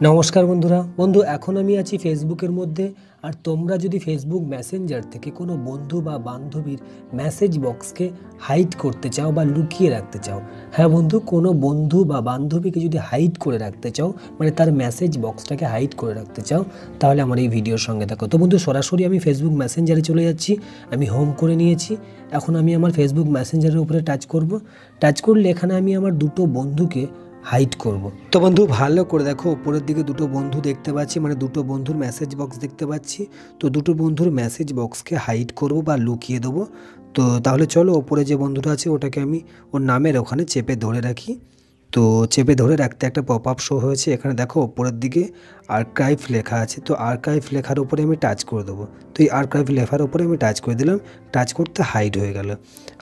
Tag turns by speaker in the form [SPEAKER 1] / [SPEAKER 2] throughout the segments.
[SPEAKER 1] নমস্কার বন্ধু এখন আমি আছি ফেসবুকের মধ্যে। আর তোমরা যদি ফেসবুক মেসেঞ্জার থেকে কোনো বন্ধু বা বান্ধবীর মেসেজ বক্সকে হাইড করতে চাও বা লুকিয়ে রাখতে চাও, হ্যাঁ বন্ধু, কোনো বন্ধু বা বান্ধবীকে যদি হাইড করে রাখতে চাও, মানে তার মেসেজ বক্সটাকে হাইড করে রাখতে চাও, তাহলে আমার এই ভিডিওর সঙ্গে থাকো। তো বন্ধু, সরাসরি আমি ফেসবুক মেসেঞ্জারে চলে যাচ্ছি। আমি হোম করে নিয়েছি। এখন আমি আমার ফেসবুক মেসেঞ্জারের উপরে টাচ করব। টাচ করলে এখানে আমি আমার দুটো বন্ধুকে হাইড করব। তো বন্ধু, ভালো করে দেখো, উপরের দিকে দুটো বন্ধু দেখতে পাচ্ছি, মানে দুটো বন্ধুর মেসেজ বক্স দেখতে পাচ্ছি। তো দুটো বন্ধুর মেসেজ বক্সকে হাইড করব বা লুকিয়ে দেবো। তো তাহলে চলো, ওপরে যে বন্ধুটা আছে ওটাকে আমি ওর নামের ওখানে চেপে ধরে রাখি। তো চেপে ধরে রাখতে একটা পপ আপ শো হয়েছে। এখানে দেখো ওপরের দিকে আর্কাইভ লেখা আছে। তো আর্কাইভ লেখার উপরে আমি টাচ করে দেবো। তো এই আর্কাইভ লেখার উপরে আমি টাচ করে দিলাম। টাচ করতে হাইড হয়ে গেল।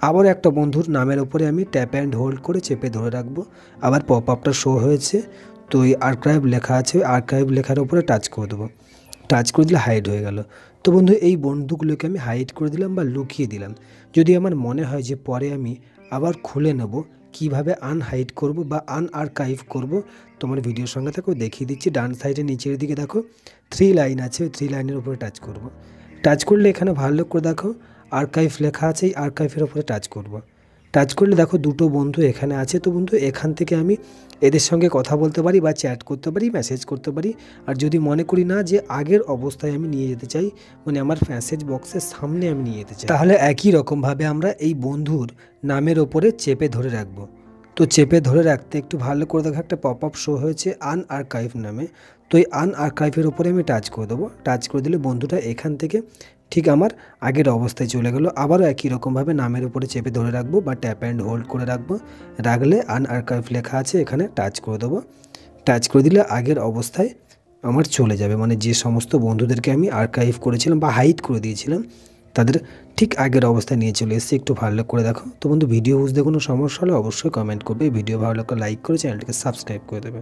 [SPEAKER 1] আবার একটা বন্ধুর নামের উপরে আমি ট্যাপ অ্যান্ড হোল্ড করে চেপে ধরে রাখবো। আবার পপ আপটা শো হয়েছে। তো এই আর্কাইভ লেখা আছে, আর্কাইভ লেখার উপরে টাচ করে দেবো। টাচ করে দিলে হাইড হয়ে গেল। তো বন্ধু, এই বন্ধুগুলোকে আমি হাইড করে দিলাম বা লুকিয়ে দিলাম। যদি আমার মনে হয় যে পরে আমি আবার খুলে নেব, কিভাবে আনহাইড করব বা আনআর্কাইভ করব, তোমার ভিডিওর সঙ্গে থাকো, দেখিয়ে দিচ্ছি। ডান সাইডে নিচের দিকে দেখো 3 লাইন আছে, ওই 3 লাইনের উপরে টাচ করব। টাচ করলে এখানে ভালো করে দেখো আর্কাইভ লেখা আছে, এই আর্কাইভের উপরে টাচ করব। টাচ করলে দেখো দুটো বন্ধু এখানে আছে। তো বন্ধু, এখান থেকে আমি এদের সঙ্গে কথা বলতে পারি বা চ্যাট করতে পারি, মেসেজ করতে পারি। আর যদি মনে করি না যে আগের অবস্থায় আমি নিয়ে যেতে চাই, মানে আমার মেসেজ বক্সের সামনে আমি নিয়ে যেতে চাই, তাহলে একই রকমভাবে আমরা এই বন্ধুর নামের ওপরে চেপে ধরে রাখবো। তো চেপে ধরে রাখতে একটু ভালো করে দেখো একটা পপ আপ শো হয়েছে আনআর্কাইভ নামে। তো এই আনআর্কাইভের ওপরে আমি টাচ করে দেবো। টাচ করে দিলে বন্ধুটা এখান থেকে ঠিক আমার আগের অবস্থায় চলে গেল। আবারও একই রকমভাবে নামের উপরে চেপে ধরে রাখবো বা ট্যাপ অ্যান্ড হোল্ড করে রাখবো। রাখলে আনআর্কাইভ লেখা আছে, এখানে টাচ করে দেবো। টাচ করে দিলে আগের অবস্থায় আমার চলে যাবে, মানে যে সমস্ত বন্ধুদেরকে আমি আর্কাইভ করেছিলাম বা হাইড করে দিয়েছিলাম, তাদের ঠিক আগের অবস্থায় নিয়ে চলে এসেছে। একটু ভালো করে দেখো। তো বন্ধু, ভিডিও বুঝতে কোনো সমস্যা হলে অবশ্যই কমেন্ট করবে। ভিডিও ভালো লাগলে লাইক করে চ্যানেলটিকে সাবস্ক্রাইব করে দেবে।